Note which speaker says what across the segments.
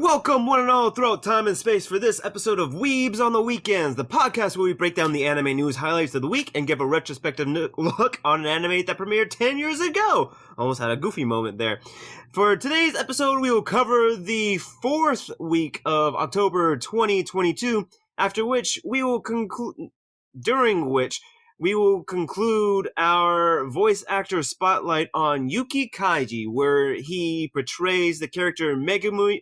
Speaker 1: Welcome, one and all, throughout time and space for this episode of Weebs on the Weekends, the podcast where we break down the anime news highlights of the week and give a retrospective look on an anime that premiered 10 years ago. Almost had a goofy moment there. For today's episode, we will cover the fourth week of October 2022, during which we will conclude our voice actor spotlight on Yuki Kaiji, where he portrays the character Megumi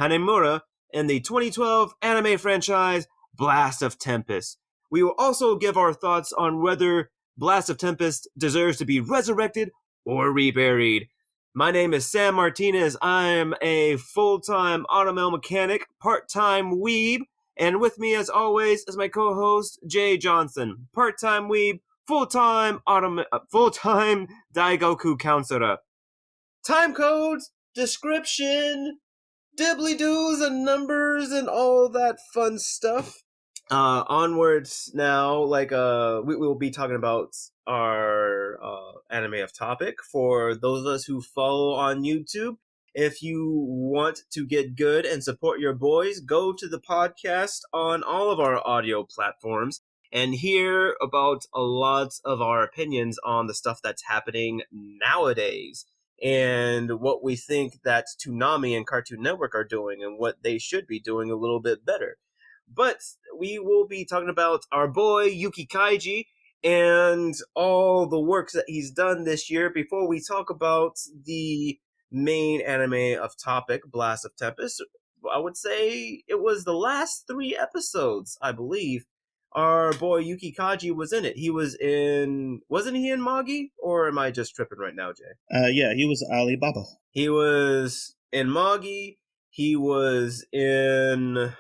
Speaker 1: Hanemura in the 2012 anime franchise Blast of Tempest. We will also give our thoughts on whether Blast of Tempest deserves to be resurrected or reburied. My name is Sam Martinez. I'm a full-time automobile mechanic, part-time weeb, and with me, as always, is my co-host Jay Johnson, part-time weeb, full-time Daigoku counselor. Timecodes, description, dibbly-doos and numbers and all that fun stuff. Onwards now, we will be talking about our anime of topic. For those of us who follow on YouTube, if you want to get good and support your boys, go to the podcast on all of our audio platforms and hear about a lot of our opinions on the stuff that's happening nowadays and what we think that Toonami and Cartoon Network are doing and what they should be doing a little bit better. But we will be talking about our boy Yuki Kaiji and all the works that he's done this year before we talk about the main anime of topic, Blast of Tempest. I would say it was the last 3 episodes, I believe. Our boy Yuki Kaji was in it. Wasn't he in Magi? Or am I just tripping right now, Jay?
Speaker 2: Yeah, he was Alibaba.
Speaker 1: He was in Magi. He was in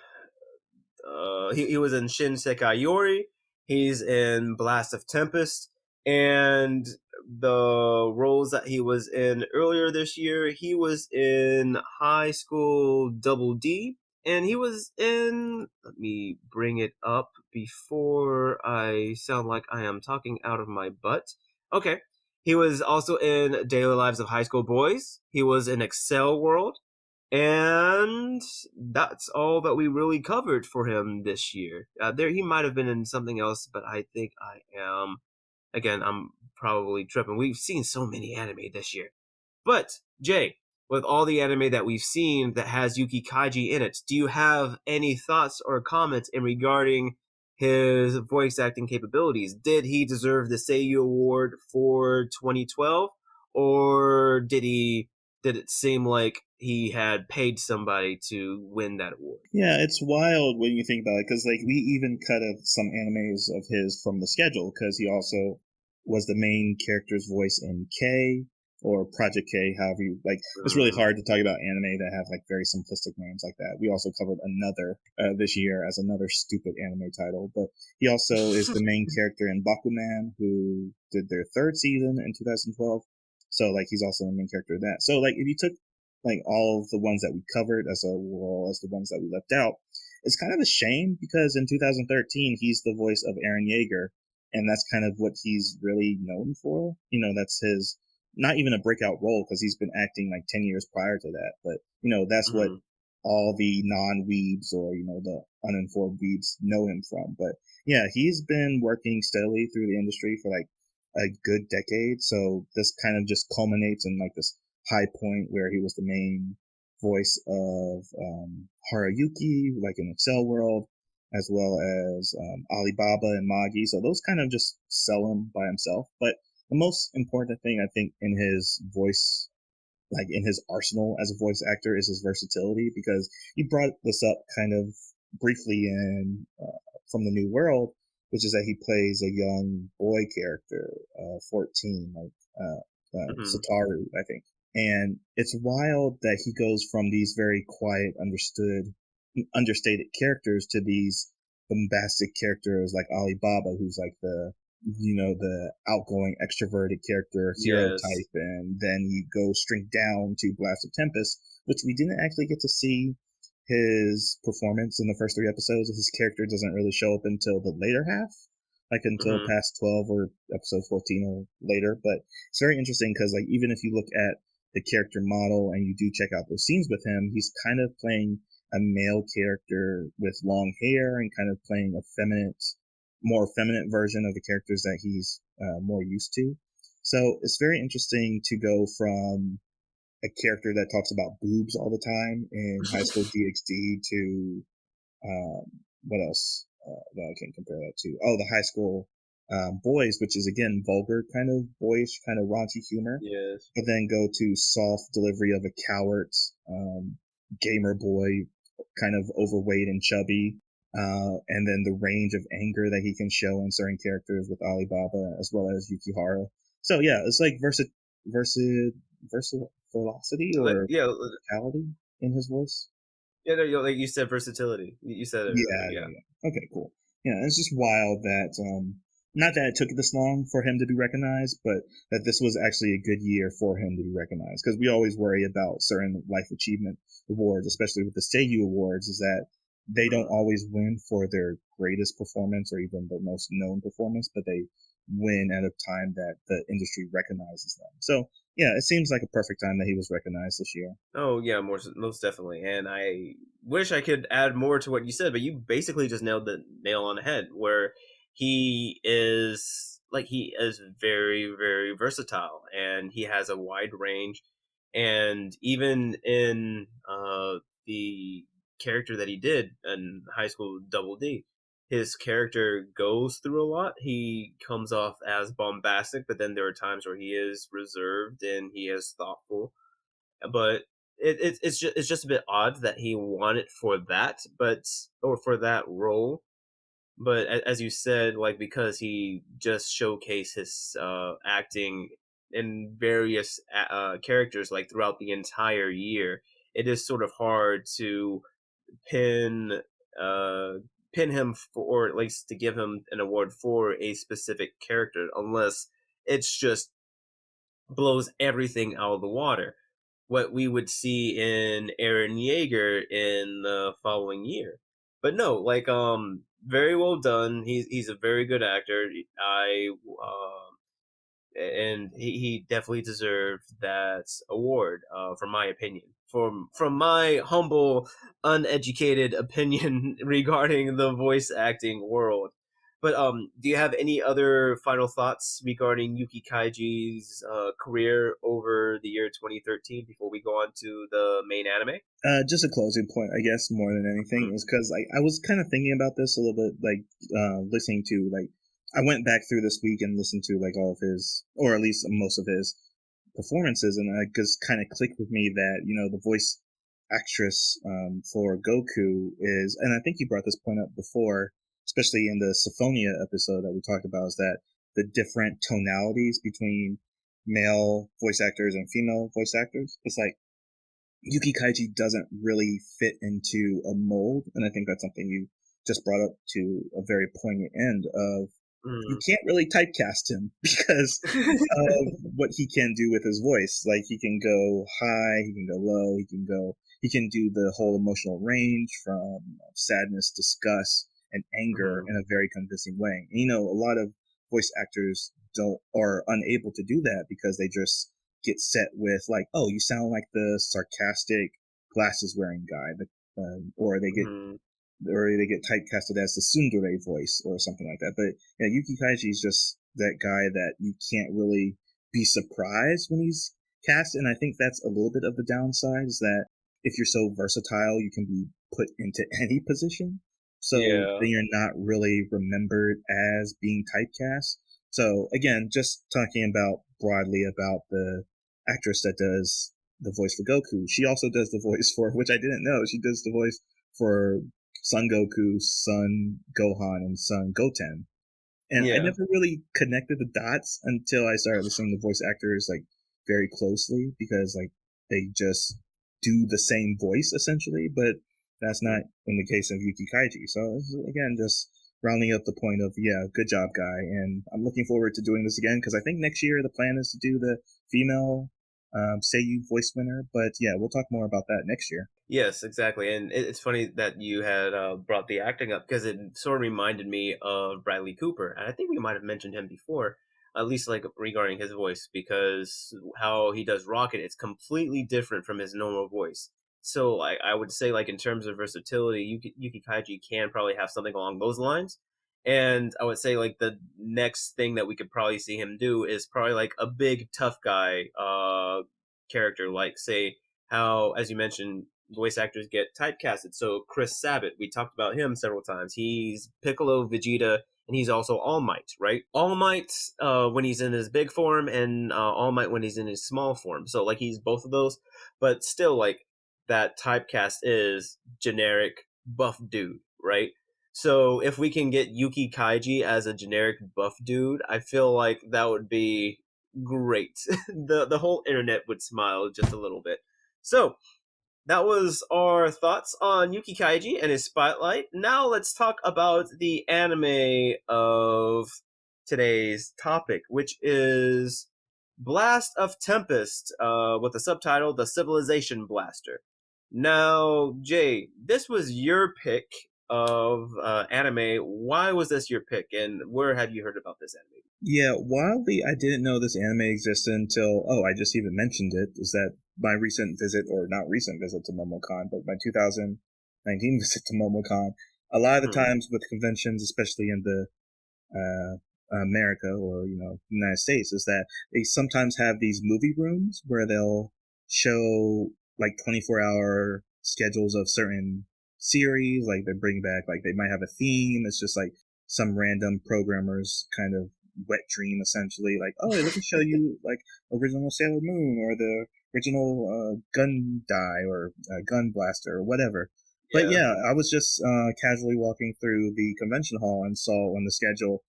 Speaker 1: he was in Shin Sekai Yori. He's in Blast of Tempest. And the roles that he was in earlier this year, he was in High School W.o.W. And he was in, let me bring it up before I sound like I am talking out of my butt. Okay. He was also in Daily Lives of High School Boys. He was in Excel World. And that's all that we really covered for him this year. He might have been in something else, but I think I am. Again, I'm probably tripping. We've seen so many anime this year. But, Jay, with all the anime that we've seen that has Yuki Kaiji in it, do you have any thoughts or comments in regarding his voice acting capabilities? Did he deserve the Seiyu Award for 2012? Or did it seem like he had paid somebody to win that award?
Speaker 2: Yeah, it's wild when you think about it, because we even cut some animes of his from the schedule, because he also was the main character's voice in K or Project K, however you It's really hard to talk about anime that have very simplistic names like that. We also covered another this year as another stupid anime title, but he also is the main character in Bakuman, who did their 3rd season in 2012. So he's also the main character of that. So if you took all of the ones that we covered as well as the ones that we left out, it's kind of a shame, because in 2013 he's the voice of Eren Yeager, and that's kind of what he's really known for. That's his, not even a breakout role, because he's been acting 10 years prior to that, but that's what all the non-weebs or the uninformed weebs know him from. But yeah, he's been working steadily through the industry for a good decade, so this kind of just culminates in this high point where he was the main voice of Haruyuki, in Excel World, as well as Alibaba and Magi. So those kind of just sell him by himself. But the most important thing, I think, in his voice, in his arsenal as a voice actor, is his versatility, because you brought this up kind of briefly in From the New World, which is that he plays a young boy character, 14, Satoru, I think. And it's wild that he goes from these very quiet, understated characters to these bombastic characters like Alibaba, who's the outgoing, extroverted character, hero type. And then you go straight down to Blast of Tempest, which we didn't actually get to see his performance in the first 3 episodes. His character doesn't really show up until the later half, until past 12 or episode 14 or later. But it's very interesting, because even if you look at the character model and you do check out those scenes with him, he's kind of playing a male character with long hair and kind of playing a more feminine version of the characters that he's more used to. So it's very interesting to go from a character that talks about boobs all the time in High School DxD to um, what else that I can compare that to? Oh, the High School Boys, which is again vulgar, kind of boyish, kind of raunchy humor.
Speaker 1: Yes.
Speaker 2: But then go to soft delivery of a coward, gamer boy, kind of overweight and chubby, and then the range of anger that he can show in certain characters with Alibaba as well as Yukihara. So yeah, it's like velocity or
Speaker 1: Yeah,
Speaker 2: versatility in his voice.
Speaker 1: yeah, no, like you said, versatility. You said it earlier.
Speaker 2: Yeah,
Speaker 1: Yeah.
Speaker 2: yeah, yeah. Okay, cool. Yeah, it's just wild that not that it took this long for him to be recognized, but that this was actually a good year for him to be recognized. Because we always worry about certain life achievement awards, especially with the Seiyu Awards, is that they don't always win for their greatest performance or even their most known performance, but they win at a time that the industry recognizes them. So yeah, it seems like a perfect time that he was recognized this year.
Speaker 1: Oh yeah, most definitely. And I wish I could add more to what you said, but you basically just nailed the nail on the head. Where he is very very versatile, and he has a wide range. And even in the character that he did in High School Double D, his character goes through a lot. He comes off as bombastic, but then there are times where he is reserved and he is thoughtful, but it's just a bit odd that he won it for that, but or for that role. But as you said, like because he just showcased his acting in various characters like throughout the entire year, it is sort of hard to pin uh pin him for, or at least to give him an award for a specific character, unless it's just blows everything out of the water. What we would see in Aaron Yeager in the following year. But no, like very well done. He's a very good actor. And he definitely deserved that award, from my opinion. From my humble, uneducated opinion regarding the voice acting world. But do you have any other final thoughts regarding Yuki Kaiji's career over the year 2013 before we go on to the main anime?
Speaker 2: Just a closing point, I guess, more than anything, is because I was kind of thinking about this a little bit, like listening to like I went back through this week and listened to like all of his, or at least most of his performances, and it just kind of clicked with me that the voice actress for Goku is, and I think you brought this point up before, especially in the Symphonia episode that we talked about, is that the different tonalities between male voice actors and female voice actors. It's like Yuki Kaiji doesn't really fit into a mold, and I think that's something you just brought up to a very poignant end of you
Speaker 1: Mm.
Speaker 2: can't really typecast him because of what he can do with his voice. Like he can go high, he can go low, he can do the whole emotional range from sadness, disgust, and anger
Speaker 1: Mhm.
Speaker 2: in a very convincing way. And, a lot of voice actors don't are unable to do that because they just get set with like, oh, you sound like the sarcastic glasses wearing guy, or
Speaker 1: Mhm.
Speaker 2: they get typecasted as the tsundere voice or something like that. But yeah, Yuki Kaiji is just that guy that you can't really be surprised when he's cast, and I think that's a little bit of the downside is that if you're so versatile, you can be put into any position. So
Speaker 1: Yeah.
Speaker 2: then you're not really remembered as being typecast. So again, just talking about broadly about the actress that does the voice for Goku, she also does the voice for, which I didn't know, she does the voice for Son Goku, Son Gohan, and Son Goten. And I
Speaker 1: Yeah.
Speaker 2: never really connected the dots until I started listening to voice actors like very closely because like they just do the same voice essentially, but that's not in the case of Yuki Kaiji. So again, just rounding up the point of yeah, good job, guy, and I'm looking forward to doing this again because I think next year the plan is to do the female Seiyu voice winner. But yeah, we'll talk more about that next year.
Speaker 1: Yes, exactly. And it's funny that you had brought the acting up because it sort of reminded me of Bradley Cooper. And I think we might have mentioned him before. at least like regarding his voice, because how he does Rocket, it's completely different from his normal voice. So like I would say like in terms of versatility, Yuki Kaiji can probably have something along those lines. And I would say like the next thing that we could probably see him do is probably like a big tough guy character, like say how, as you mentioned, voice actors get typecasted. So Chris Sabat, we talked about him several times. He's Piccolo, Vegeta, and he's also All Might, right? All Might when he's in his big form, and All Might when he's in his small form. So like he's both of those, but still like that typecast is generic buff dude, right? So if we can get Yuki Kaiji as a generic buff dude, I feel like that would be great. The whole internet would smile just a little bit. So that was our thoughts on Yuki Kaiji and his spotlight. Now let's talk about the anime of today's topic, which is Blast of Tempest, with the subtitle The Civilization Blaster. Now, Jay, this was your pick of anime. Why was this your pick, and where have you heard about this anime?
Speaker 2: Yeah, wildly, I didn't know this anime existed until, I just even mentioned it, is that my recent visit, or not recent visit to MomoCon, but my 2019 visit to MomoCon, a lot of the
Speaker 1: Hmm.
Speaker 2: times with conventions, especially in the uh, America or United States, is that they sometimes have these movie rooms where they'll show like 24-hour schedules of certain series. Like they bring back, like they might have a theme. It's just like some random programmers kind of wet dream, essentially. Like, oh, let me show you like original Sailor Moon or the original Gun Die or Gun Blaster or whatever. But
Speaker 1: Yeah.
Speaker 2: yeah, I was just casually walking through the convention hall and saw on the schedule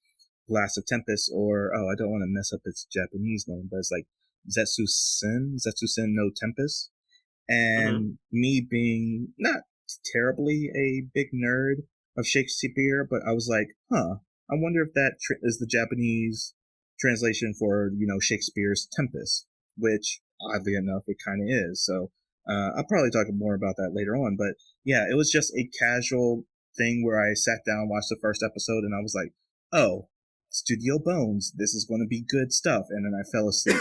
Speaker 2: Blast of Tempest, or I don't want to mess up its Japanese name, but it's like Zetsuen no Tempest.
Speaker 1: Hmm.
Speaker 2: And me being not terribly a big nerd of Shakespeare, but I was like, I wonder if that is the Japanese translation for Shakespeare's Tempest, which oddly enough it kind of is. So I'll probably talk more about that later on. But yeah, it was just a casual thing where I sat down, watched the first episode, and I was like, oh, Studio Bones, this is going to be good stuff. And then I fell asleep.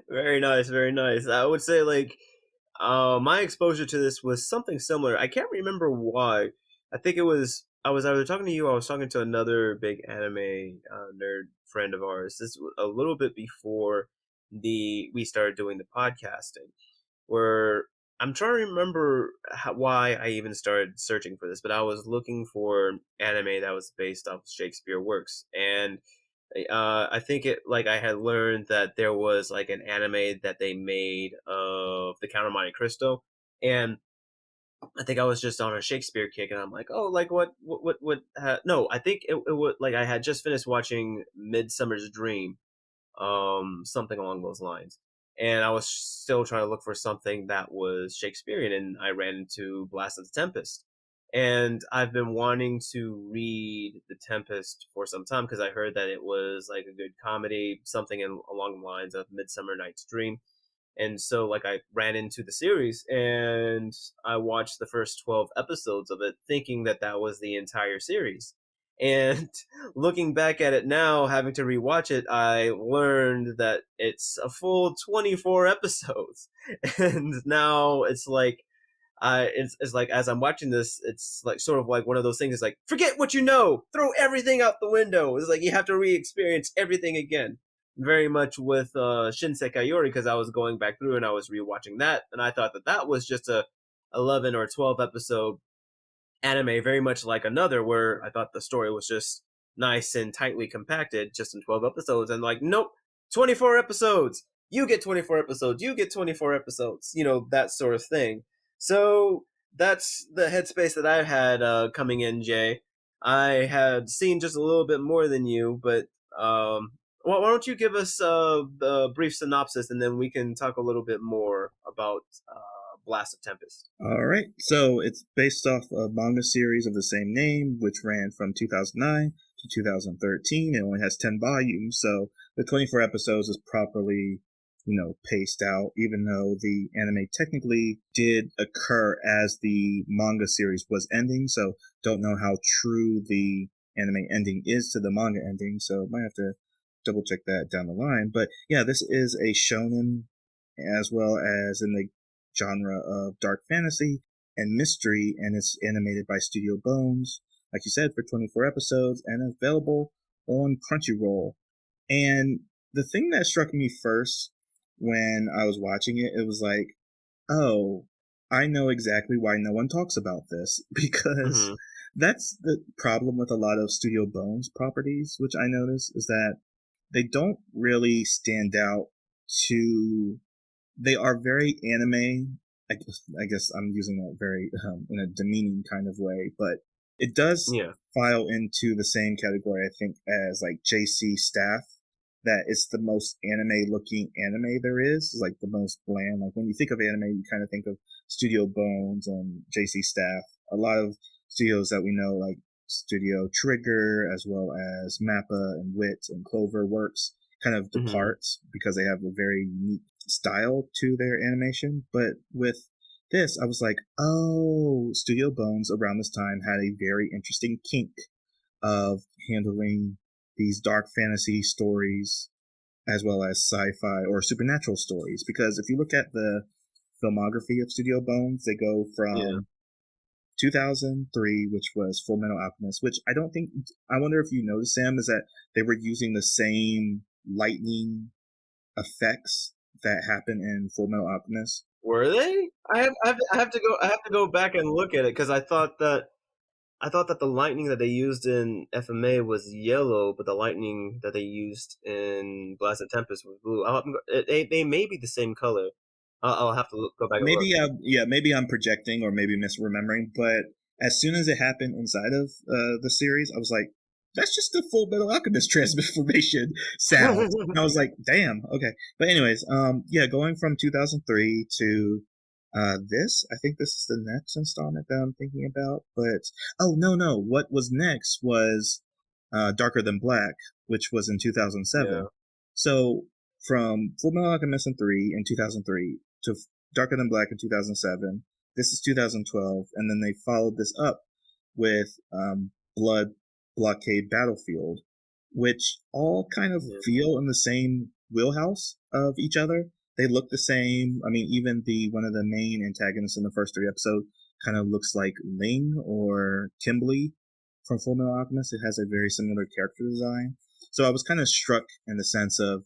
Speaker 1: Very nice, very nice. I would say like my exposure to this was something similar. I can't remember why. I think it was I was either talking to you or I was talking to another big anime nerd friend of ours. This was a little bit before the we started doing the podcasting, where I'm trying to remember why I even started searching for this, but I was looking for anime that was based off Shakespeare works, and I think it like I had learned that there was like an anime that they made of the Count of Monte Cristo, and I think I was just on a Shakespeare kick, and I'm like, oh, like no, I think it would like I had just finished watching Midsummer's Dream, something along those lines. And I was still trying to look for something that was Shakespearean, and I ran into Blast of the Tempest. And I've been wanting to read The Tempest for some time because I heard that it was like a good comedy, something along the lines of Midsummer Night's Dream. And so like I ran into the series and I watched the first 12 episodes of it thinking that that was the entire series. And looking back at it now, having to rewatch it, I learned that it's a full 24 episodes. And now it's like it's like as I'm watching this, it's like sort of like one of those things. It's like forget what you know, throw everything out the window. It's like you have to re-experience everything again. Very much with Shinsei Kayori because I was going back through and I was rewatching that, and I thought that that was just a 11 or 12 episode anime, very much like another, where I thought the story was just nice and tightly compacted, just in 12 episodes, and like nope, 24 episodes. You get 24 episodes. You get 24 episodes. You know that sort of thing. So that's the headspace that I had coming in, Jay. I had seen just a little bit more than you, but why don't you give us the brief synopsis, and then we can talk a little bit more about Blast of Tempest.
Speaker 2: All right. So it's based off a manga series of the same name, which ran from 2009 to 2013. It only has 10 volumes. So the 24 episodes is properly, paced out, even though the anime technically did occur as the manga series was ending. So don't know how true the anime ending is to the manga ending, so might have to double check that down the line. But yeah, this is a shonen as well as in the genre of dark fantasy and mystery, and it's animated by Studio Bones, like you said, for 24 episodes and available on Crunchyroll. And the thing that struck me first when I was watching it, it was like, oh, I know exactly why no one talks about this because
Speaker 1: Hmm.
Speaker 2: that's the problem with a lot of Studio Bones properties, which I notice is that they don't really stand out to they are very anime. I guess I'm using that very in a demeaning kind of way, but it does
Speaker 1: Yeah.
Speaker 2: file into the same category, I think, as like JC Staff. That it's the most anime looking anime there is, like the most bland. Like when you think of anime, you kind of think of Studio Bones and JC Staff. A lot of studios that we know, like Studio Trigger, as well as Mappa and Wit and Cloverworks, kind of
Speaker 1: Hmm.
Speaker 2: departs because they have a very unique style to their animation. But with this, I was like, oh, Studio Bones around this time had a very interesting kink of handling these dark fantasy stories as well as sci-fi or supernatural stories. Because if you look at the filmography of Studio Bones, they go
Speaker 1: Yeah.
Speaker 2: from 2003, which was Full Metal Alchemist, which I don't think, I wonder if you noticed, Sam, is that they were using the same lightning effects that happen in Full Metal Alchemist.
Speaker 1: Were they? I have to go back and look at it because I thought that the lightning that they used in FMA was yellow, but the lightning that they used in Blasted Tempest was blue. They may be the same color. I'll have to go back and look.
Speaker 2: Maybe I'm projecting or maybe misremembering, but as soon as it happened inside of the series, I was like, that's just the Full Metal Alchemist transformation sound. And I was like, damn, okay. But anyways, yeah, going from 2003 to this, I think this is the next installment that I'm thinking about. But oh no, what was next was Darker Than Black, which was in
Speaker 1: Yeah.
Speaker 2: 2007. So from Full Metal Alchemist in 2003 to Darker Than Black in 2007. This is 2012, and then they followed this up with Blood Blockade Battlefield, which all kind of
Speaker 1: Yeah.
Speaker 2: feel in the same wheelhouse of each other. They look the same. I mean, even the one of the main antagonists in the first three episodes kind of looks like Ling or Kimberly from Full Metal Alchemist. It has a very similar character design. So I was kind of struck in the sense of,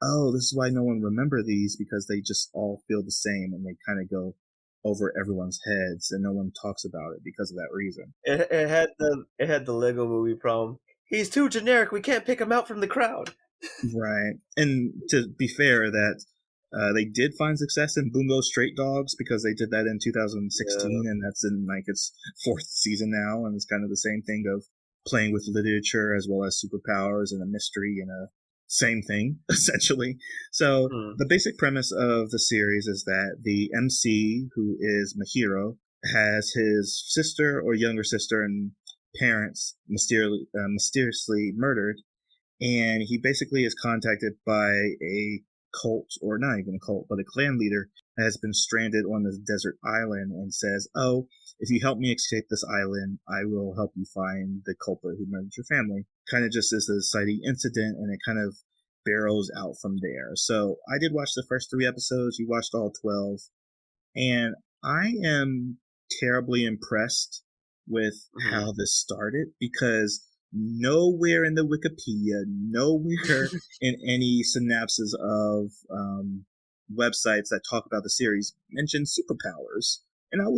Speaker 2: oh, this is why no one remember these because they just all feel the same and they kind of go over everyone's heads and no one talks about it because of that reason.
Speaker 1: It had the Lego Movie problem. He's too generic. We can't pick him out from the crowd.
Speaker 2: Right. And to be fair, that they did find success in Bungo Straight Dogs because they did that in
Speaker 1: Yeah.
Speaker 2: 2016, and that's in like its fourth season now, and it's kind of the same thing of playing with literature as well as superpowers and a mystery and a same thing essentially. So
Speaker 1: Hmm.
Speaker 2: the basic premise of the series is that the MC, who is Mahiro, has his sister or younger sister and parents mysteriously murdered, and he basically is contacted by a cult, or not even a cult, but a clan leader that has been stranded on this desert island and says, oh, if you help me escape this island, I will help you find the culprit who murdered your family. Kind of just as a exciting incident, and it kind of barrels out from there. So I did watch the first three episodes. You watched all 12. And I am terribly impressed with
Speaker 1: Hmm.
Speaker 2: how this started because nowhere in the Wikipedia, nowhere in any synapses of websites that talk about the series mention superpowers. And it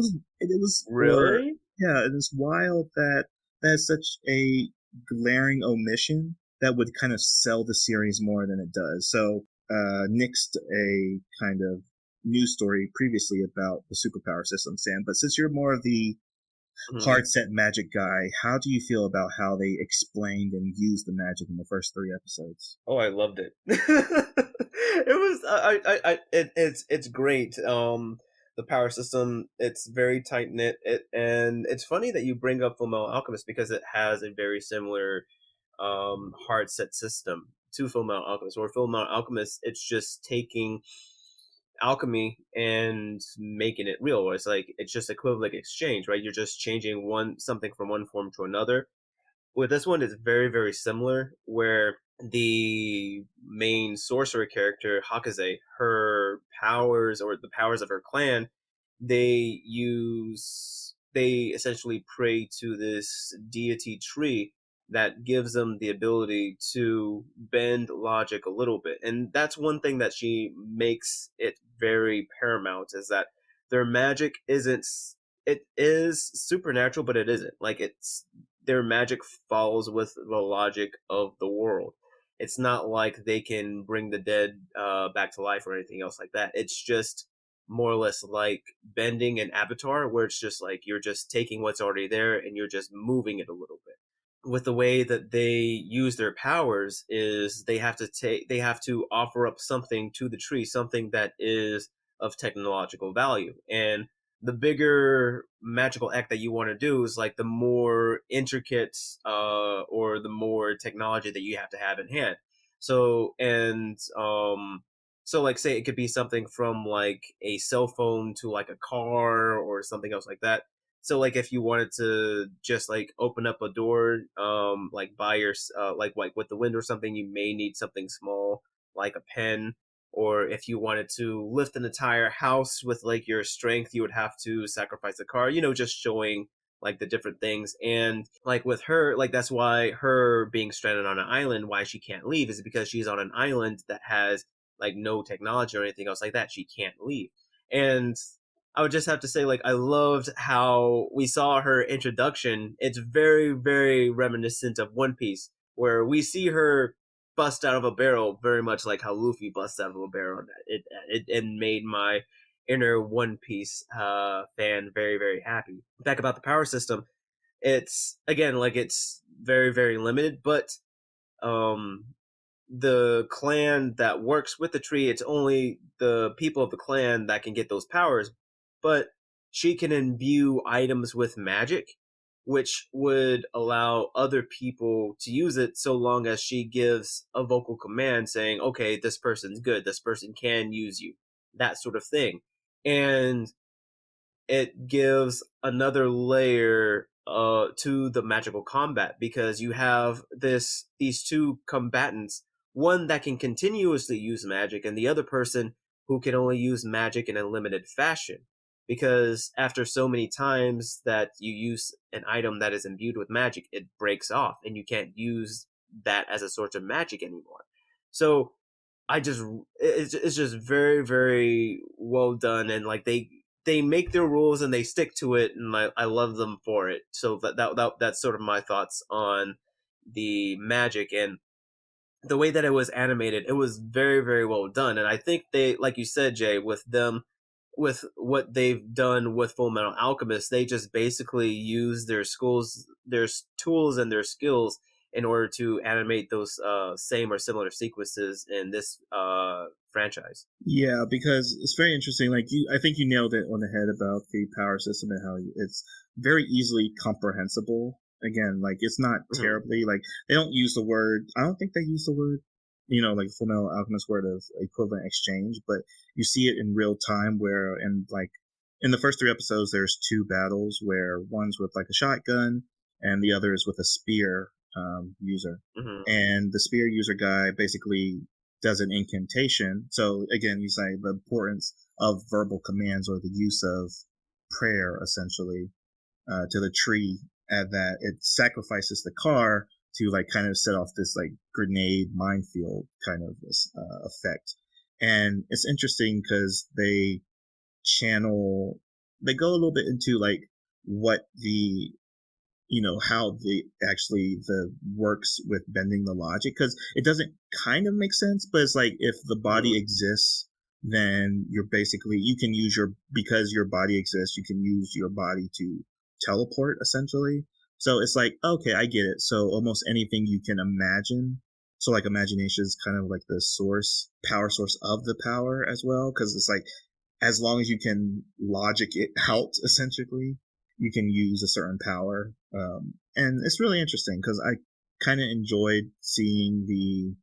Speaker 2: was, or
Speaker 1: Really?
Speaker 2: yeah, it is wild that that's such a glaring omission that would kind of sell the series more than it does. So, nixed a kind of news story previously about the superpower system, Sam. But since you're more of the
Speaker 1: Hmm.
Speaker 2: hard set magic guy, how do you feel about how they explained and used the magic in the first three episodes?
Speaker 1: Oh, I loved it. It was it's great. The power system, it's very tight knit. And it's funny that you bring up Fullmetal Alchemist because it has a very similar hard set system to Fullmetal Alchemist. Or Fullmetal Alchemist, it's just taking alchemy and making it real. It's like it's just equivalent exchange, right? You're just changing one something from one form to another. With this one, it's very, very similar, where the main sorcerer character, Hakaze, her powers or the powers of her clan, they essentially pray to this deity tree that gives them the ability to bend logic a little bit. And that's one thing that she makes it very paramount, is that their magic isn't, it is supernatural, but it isn't. Like, it's, their magic follows with the logic of the world. It's not like they can bring the dead back to life or anything else like that. It's just more or less like bending an avatar, where it's just like you're just taking what's already there and you're just moving it a little bit. With the way that they use their powers, is they have to offer up something to the tree, something that is of technological value. And the bigger magical act that you want to do is like the more intricate or the more technology that you have to have in hand. So and so like, say it could be something from like a cell phone to like a car or something else like that. So like, if you wanted to just like open up a door like by your like with the window or something, you may need something small like a pen. Or if you wanted to lift an entire house with like your strength, you would have to sacrifice a car, just showing like the different things. And like with her, like that's why her being stranded on an island, why she can't leave, is because she's on an island that has like no technology or anything else like that. She can't leave. And I would just have to say, like, I loved how we saw her introduction. It's very, very reminiscent of One Piece, where we see her bust out of a barrel, very much like how Luffy busts out of a barrel. It made my inner One Piece fan very, very happy. Back about the power system, it's again like it's very, very limited, but um the clan that works with the tree, it's only the people of the clan that can get those powers. But she can imbue items with magic, which would allow other people to use it, so long as she gives a vocal command saying, okay, this person's good, this person can use you, that sort of thing. And it gives another layer to the magical combat, because you have these two combatants, one that can continuously use magic and the other person who can only use magic in a limited fashion, because after so many times that you use an item that is imbued with magic, it breaks off and you can't use that as a source of magic anymore. So I just it's just very, very well done. And like they make their rules and they stick to it, and I love them for it. So that's sort of my thoughts on the magic. And the way that it was animated, it was very, very well done. And I think they, like you said, Jay, with them, with what they've done with Full Metal Alchemist, they just basically use their schools, their tools, and their skills in order to animate those same or similar sequences in this franchise.
Speaker 2: Yeah, because it's very interesting. Like I think you nailed it on the head about the power system and how it's very easily comprehensible. Again, like it's not
Speaker 1: Mhm.
Speaker 2: terribly like they don't use the word. I don't think they use the word, like Full Metal Alchemist word of equivalent exchange, but you see it in real time. Where and like in the first three episodes, there's two battles where one's with like a shotgun and the other is with a spear user,
Speaker 1: Mhm.
Speaker 2: and the spear user guy basically does an incantation. So again, you say the importance of verbal commands or the use of prayer essentially to the tree, that it sacrifices the car to like kind of set off this like grenade minefield kind of effect. And it's interesting because channel they go a little bit into like what the how the actually the works with bending the logic, because it doesn't kind of make sense, but it's like if the body
Speaker 1: Mhm.
Speaker 2: exists, then you're basically you can use your because your body exists, you can use your body to teleport essentially. So it's like, okay, I get it. So almost anything you can imagine, so like imagination is kind of like the power source of the power as well, because it's like as long as you can logic it out, essentially, you can use a certain power. And it's really interesting because I kind of enjoyed seeing the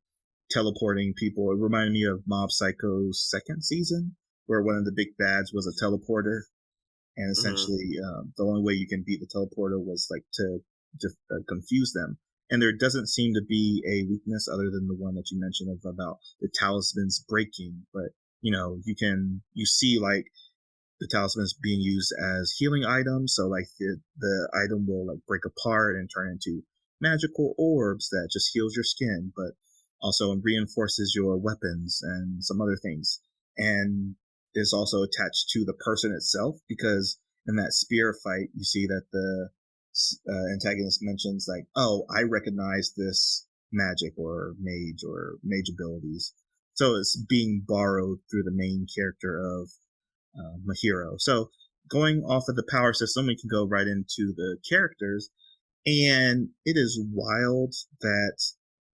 Speaker 2: teleporting people. It reminded me of Mob Psycho's second season, where one of the big bads was a teleporter. And
Speaker 1: Mhm.
Speaker 2: essentially, the only way you can beat the teleporter was like to confuse them. And there doesn't seem to be a weakness other than the one that you mentioned of about the talismans breaking. But you see like the talismans being used as healing items. So like the item will like break apart and turn into magical orbs that just heals your skin, but also reinforces your weapons and some other things. And is also attached to the person itself, because in that spear fight, you see that the antagonist mentions like, "Oh, I recognize this magic or mage abilities." So it's being borrowed through the main character of mahiro. So going off of the power system, we can go right into the characters, and it is wild that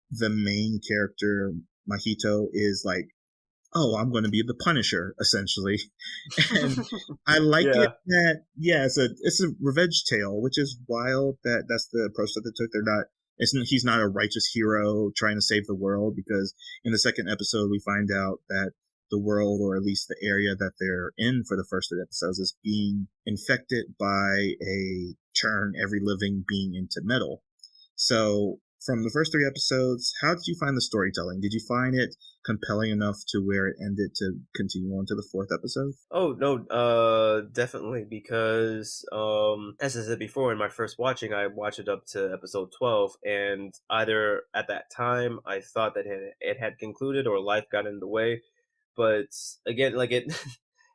Speaker 2: the main character Mahito is like, oh, I'm going to be the Punisher, essentially. And I like it
Speaker 1: Yeah.
Speaker 2: that, yeah, it's a revenge tale, which is wild that that's the approach that they took. They're not, he's not a righteous hero trying to save the world, because in the second episode we find out that the world, or at least the area that they're in for the first three episodes, is being infected by a turn every living being into metal. So from the first three episodes, how did you find the storytelling? Did you find it compelling enough to where it ended to continue on to the fourth episode?
Speaker 1: Oh no, definitely, because as I said before, in my first watching, I watched it up to episode 12, and either at that time I thought that it had concluded, or life got in the way. But again, like it,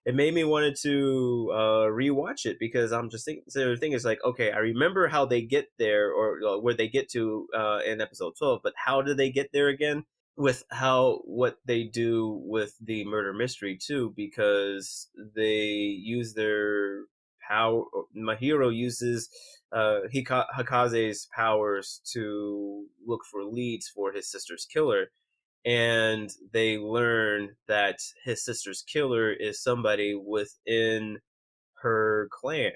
Speaker 1: it made me wanted to rewatch it, because I'm just thinking. So the thing is, like, okay, I remember how they get there, or where they get to in episode 12, but how did they get there again? With how what they do with the murder mystery too, because they use their power. Mahiro uses Hikaze's powers to look for leads for his sister's killer, and they learn that his sister's killer is somebody within her clan.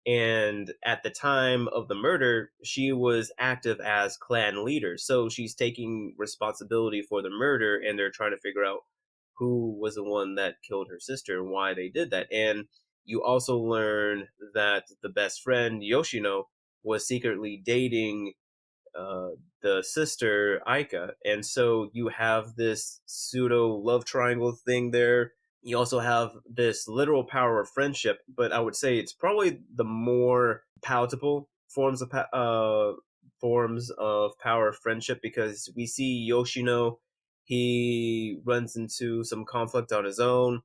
Speaker 1: And at the time of the murder, she was active as clan leader. So she's taking responsibility for the murder, and they're trying to figure out who was the one that killed her sister and why they did that. And you also learn that the best friend, Yoshino, was secretly dating uh, the sister Aika, and so you have this pseudo love triangle thing there. You also have this literal power of friendship, but I would say it's probably the more palatable forms of power of friendship, because we see Yoshino, he runs into some conflict on his own,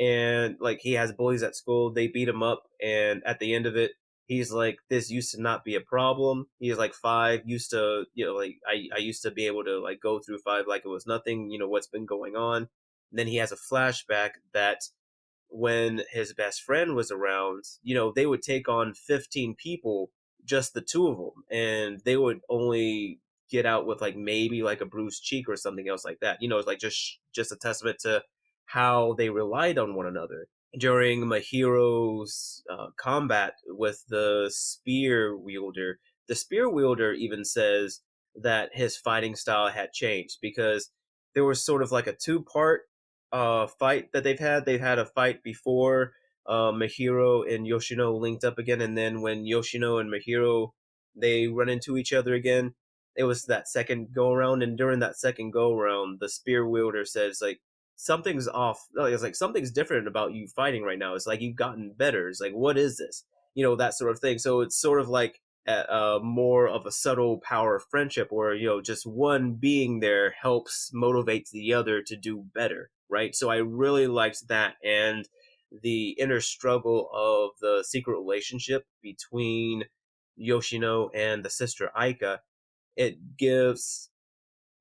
Speaker 1: and like he has bullies at school. They beat him up, and at the end of it, he's like, "This used to not be a problem." He's like, "Five used to, like I used to be able to like go through five like it was nothing. What's been going on?" And then he has a flashback that when his best friend was around, they would take on 15 people, just the two of them, and they would only get out with like maybe like a bruised cheek or something else like that. It's like just a testament to how they relied on one another. During Mahiro's combat with the spear wielder even says that his fighting style had changed, because there was sort of like a two-part fight that they've had. They've had a fight before Mahiro and Yoshino linked up again, and then when Yoshino and Mahiro they run into each other again, it was that second go around. And during that second go around, the spear wielder says like something's off. It's like something's different about you fighting right now. It's like you've gotten better. It's like, what is this? That sort of thing. So it's sort of like more of a subtle power of friendship, where just one being there helps motivate the other to do better, right? So I really liked that, and the inner struggle of the secret relationship between Yoshino and the sister Aika. It gives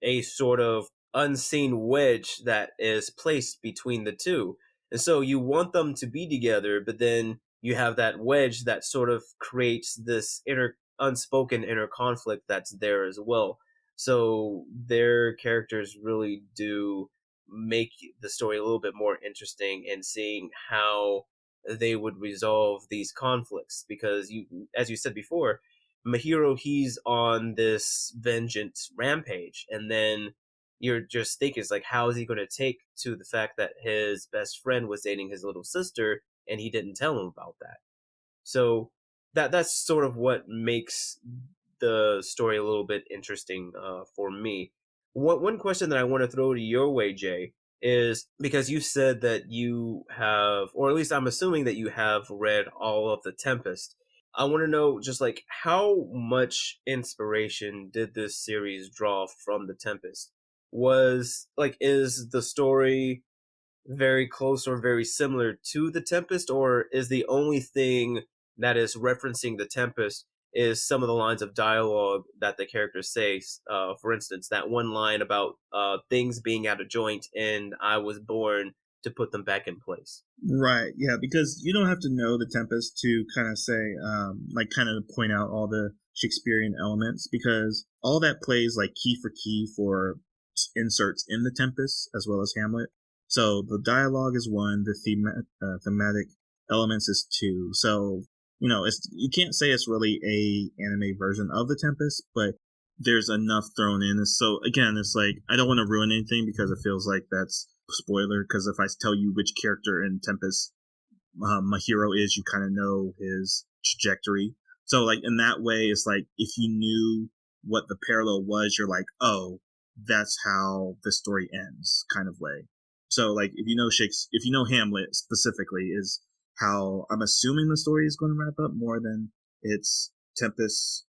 Speaker 1: a sort of unseen wedge that is placed between the two. And so you want them to be together, but then you have that wedge that sort of creates this unspoken inner conflict that's there as well. So their characters really do make the story a little bit more interesting, in seeing how they would resolve these conflicts, because as you said before, Mahiro, he's on this vengeance rampage, and then you're just thinking, it's like, how is he going to take to the fact that his best friend was dating his little sister, and he didn't tell him about that? So that's sort of what makes the story a little bit interesting for me. One question that I want to throw to your way, Jay, is because you said that you have, or at least I'm assuming that you have read all of the Tempest. I want to know just like how much inspiration did this series draw from the Tempest? Was like, is the story very close or very similar to the Tempest, or is the only thing that is referencing the Tempest is some of the lines of dialogue that the characters say? For instance, that one line about things being out of joint and I was born to put them back in place.
Speaker 2: Right. Yeah, because you don't have to know the Tempest to kind of say, like, kind of point out all the Shakespearean elements, because all that plays like key for inserts in the Tempest as well as Hamlet. So the dialogue is one, the thematic elements is two. So it's you can't say it's really a anime version of the Tempest, but there's enough thrown in. So again, it's like I don't want to ruin anything because it feels like that's spoiler. Because if I tell you which character in Tempest Mahiro is, you kind of know his trajectory. So like in that way, it's like if you knew what the parallel was, you're like, oh, that's how the story ends, kind of way. So like if you know if you know Hamlet specifically, is how I'm assuming the story is going to wrap up more than its Tempest,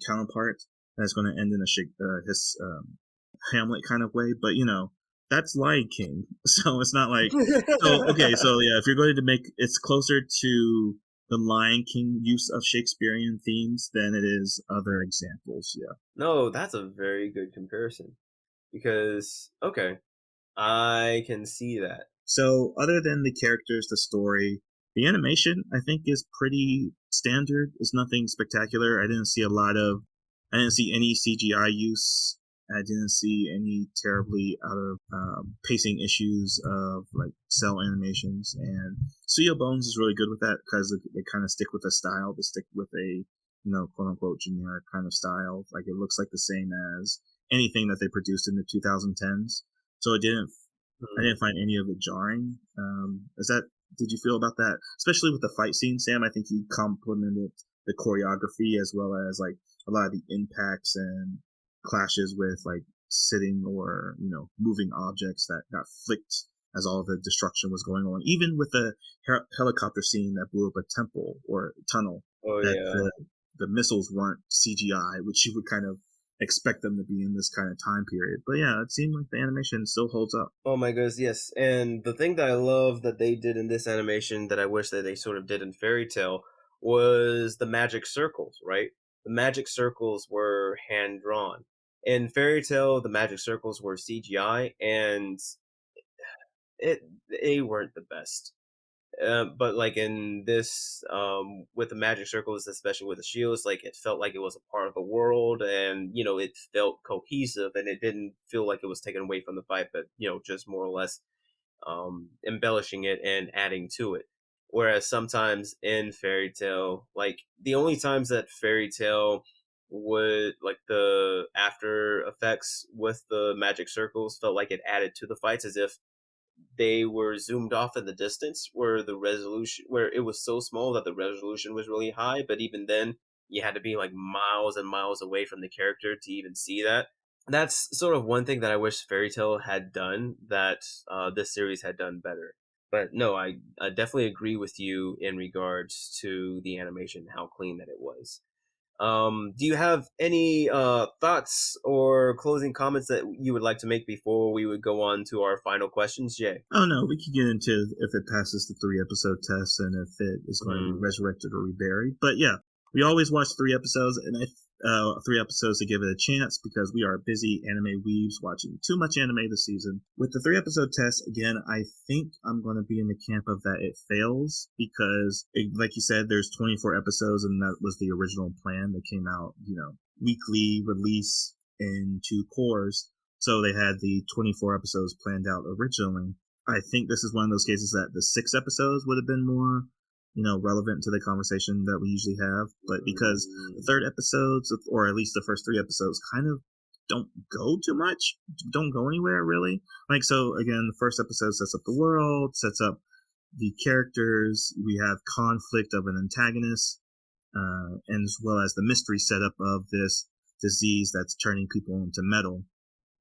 Speaker 2: counterpart, and it's going to end in his Hamlet kind of way. But that's Lion King, so it's not like so. Okay, so yeah, if you're going to make it's closer to the Lion King use of Shakespearean themes than it is other examples. Yeah.
Speaker 1: No, that's a very good comparison because okay, I can see that.
Speaker 2: So other than the characters, the story, the animation I think is pretty standard. It's nothing spectacular. I didn't see any CGI use. I didn't see any terribly out of pacing issues of like cell animations. And Studio Bones is really good with that because they kind of stick with a style. They stick with a quote unquote generic kind of style. Like it looks like the same as anything that they produced in the 2010s. So I
Speaker 1: Hmm.
Speaker 2: didn't find any of it jarring. Is that Did you feel about that, especially with the fight scene, Sam? I think you complimented the choreography as well as like a lot of the impacts and clashes with like sitting or moving objects that got flicked as all the destruction was going on. Even with the helicopter scene that blew up a temple or tunnel,
Speaker 1: Oh
Speaker 2: that
Speaker 1: yeah.
Speaker 2: the missiles weren't CGI, which you would kind of expect them to be in this kind of time period. But yeah, it seemed like the animation still holds up.
Speaker 1: Oh my goodness, yes. And the thing that I love that they did in this animation that I wish that they sort of did in Fairy Tale was the magic circles, right? The magic circles were hand drawn. In Fairy Tale, the magic circles were CGI, and it they weren't the best. But like in this, with the magic circles, especially with the shields, like it felt like it was a part of the world, and it felt cohesive, and it didn't feel like it was taken away from the fight, but just more or less embellishing it and adding to it. Whereas sometimes in Fairy Tale, like the only times that Fairy Tale would like the after effects with the magic circles felt like it added to the fights as if they were zoomed off in the distance where it was so small that the resolution was really high, but even then you had to be like miles and miles away from the character to even see that. That's sort of one thing that I wish Fairy Tale had done that this series had done better. But no, I definitely agree with you in regards to the animation, how clean that it was. Do you have any thoughts or closing comments that you would like to make before we would go on to our final questions, Jay?
Speaker 2: Oh no, we could get into if it passes the 3 episode test and if it is going to be
Speaker 1: Mm.
Speaker 2: resurrected or reburied. But yeah, we always watch 3 episodes, and 3 episodes to give it a chance because we are busy anime weebs watching too much anime this season. With the 3 episode test, again, I think I'm going to be in the camp of that it fails because, like you said, there's 24 episodes, and that was the original plan that came out, weekly release in 2 cours. So they had the 24 episodes planned out originally. I think this is one of those cases that the 6 episodes would have been more, relevant to the conversation that we usually have. But because the third episodes, or at least the first 3 episodes, kind of don't go too much, don't go anywhere really. Like, so again, the first episode sets up the world, sets up the characters. We have conflict of an antagonist, and as well as the mystery setup of this disease that's turning people into metal.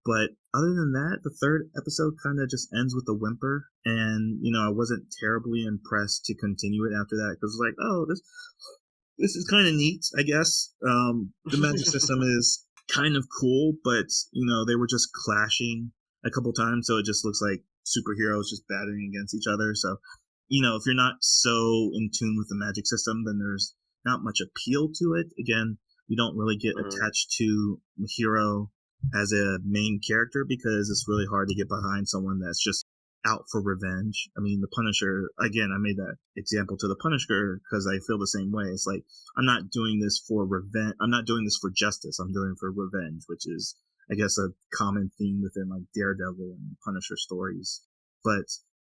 Speaker 2: But other than that, the third episode kind of just ends with a whimper, and I wasn't terribly impressed to continue it after that because like, oh, this is kind of neat, I guess. The magic system is kind of cool, but they were just clashing a couple times, so it just looks like superheroes just battling against each other. So, if you're not so in tune with the magic system, then there's not much appeal to it. Again, you don't really get attached to mahiro as a main character because it's really hard to get behind someone that's just out for revenge. I mean, the Punisher, again, I made that example to the Punisher because I feel the same way. It's like, I'm not doing this for revenge. I'm not doing this for justice. I'm doing it for revenge, which is, I guess, a common theme within like Daredevil and Punisher stories. But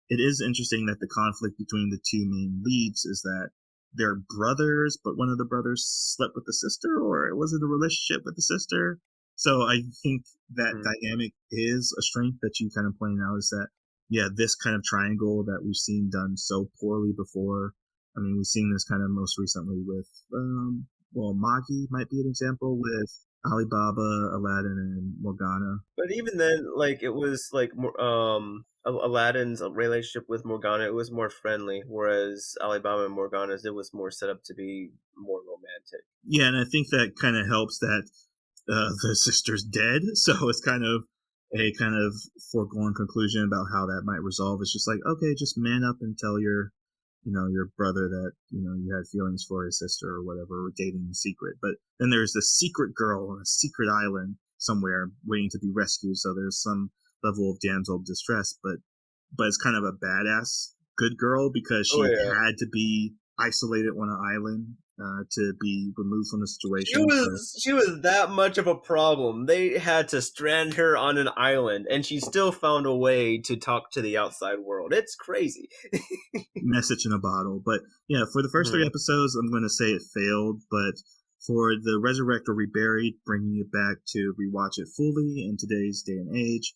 Speaker 2: it is interesting that the conflict between the two main leads is that they're brothers, but one of the brothers slept with the sister, or was it a relationship with the sister? So I think that dynamic is a strength that you kind of pointed out, is that, yeah, this kind of triangle that we've seen done so poorly before. I mean, we've seen this kind of most recently with, Magi might be an example with Alibaba, Aladdin, and Morgana.
Speaker 1: But even then, like, it was like Aladdin's relationship with Morgana, it was more friendly, whereas Alibaba and Morgana's, it was more set up to be more romantic.
Speaker 2: Yeah, and I think that kind of helps that the sister's dead, so it's kind of a kind of foregone conclusion about how that might resolve. It's just like, okay, just man up and tell your brother that you had feelings for his sister or whatever, or dating in secret. But then there's this secret girl on a secret island somewhere waiting to be rescued, so there's some level of damsel distress, but it's kind of a badass good girl because she had to be isolated on an island to be removed from the situation.
Speaker 1: She was that much of a problem. They had to strand her on an island, and she still found a way to talk to the outside world. It's crazy.
Speaker 2: Message in a bottle. But yeah, for the first 3 episodes, I'm going to say it failed. But for the Resurrect or Reburied, bringing it back to rewatch it fully in today's day and age,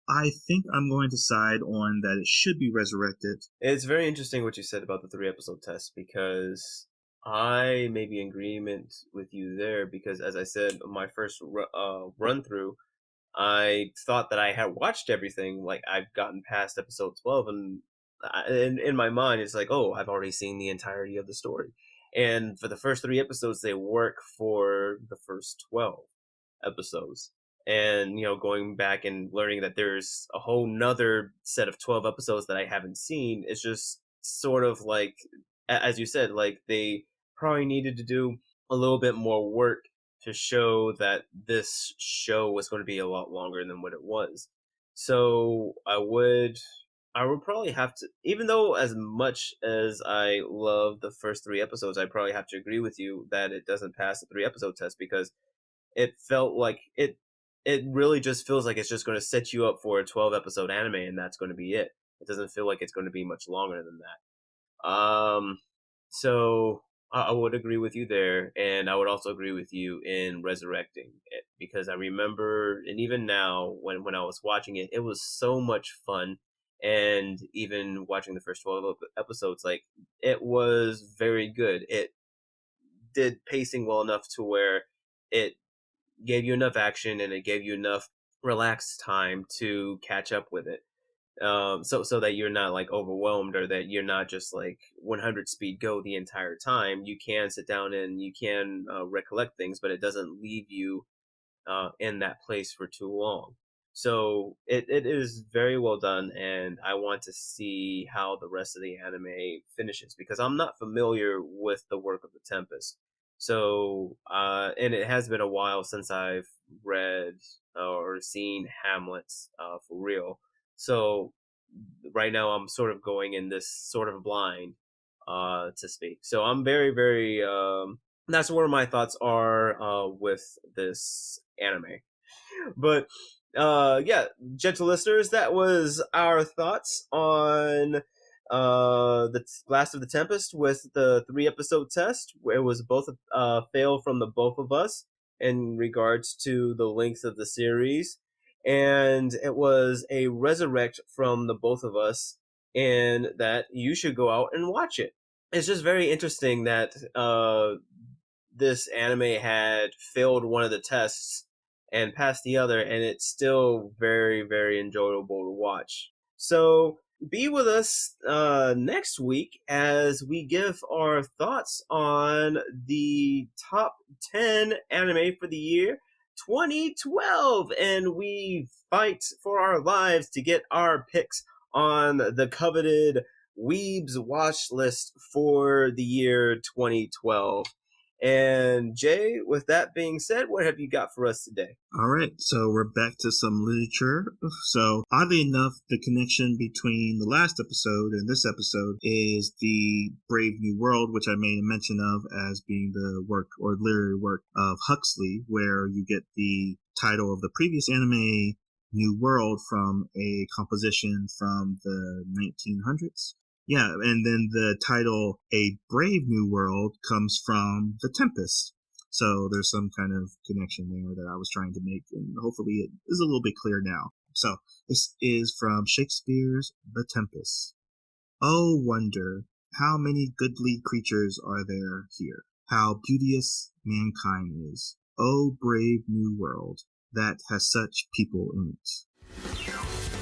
Speaker 2: I think I'm going to side on that it should be resurrected.
Speaker 1: It's very interesting what you said about the 3-episode test, because I may be in agreement with you there, because as I said, my first run through, I thought that I had watched everything. Like, I've gotten past episode 12, and in my mind, it's like, oh, I've already seen the entirety of the story. And for the first 3 episodes, they work for the first 12 episodes. And, going back and learning that there's a whole nother set of 12 episodes that I haven't seen, it's just sort of like, as you said, like, they probably needed to do a little bit more work to show that this show was going to be a lot longer than what it was. So I would probably have to, even though as much as I love the first 3 episodes, I probably have to agree with you that it doesn't pass the 3-episode test, because it felt like it really just feels like it's just going to set you up for a 12-episode anime, and that's going to be it. It doesn't feel like it's going to be much longer than that. So I would agree with you there, and I would also agree with you in resurrecting it, because I remember, and even now, when I was watching it, it was so much fun. And even watching the first 12 episodes, like, it was very good. It did pacing well enough to where it gave you enough action, and it gave you enough relaxed time to catch up with it. So that you're not like overwhelmed, or that you're not just like 100 speed go the entire time. You can sit down and you can recollect things, but it doesn't leave you in that place for too long. So it is very well done, and I want to see how the rest of the anime finishes, because I'm not familiar with the work of the Tempest. So and it has been a while since I've read or seen Hamlet for real. So right now I'm sort of going in this sort of blind, to speak. So I'm very, very that's where my thoughts are with this anime. But yeah, gentle listeners, that was our thoughts on the Blast of the Tempest with the 3-episode test, where it was both fail from the both of us in regards to the length of the series, and it was a resurrect from the both of us in that you should go out and watch it. It's just very interesting that this anime had failed one of the tests and passed the other, and it's still very, very enjoyable to watch. So be with us next week as we give our thoughts on the top 10 anime for the year 2012, and we fight for our lives to get our picks on the coveted Weebs watch list for the year 2012. And Jay, with that being said, what have you got for us today?
Speaker 2: All right, so we're back to some literature. So, oddly enough, the connection between the last episode and this episode is the Brave New World, which I made a mention of as being the work or literary work of Huxley, where you get the title of the previous anime, New World, from a composition from the 1900s. Yeah, and then the title A Brave New World comes from The Tempest. So there's some kind of connection there that I was trying to make, and hopefully it is a little bit clear now. So this is from Shakespeare's The Tempest. Oh, wonder, how many goodly creatures are there here? How beauteous mankind is. Oh, brave new world that has such people in it.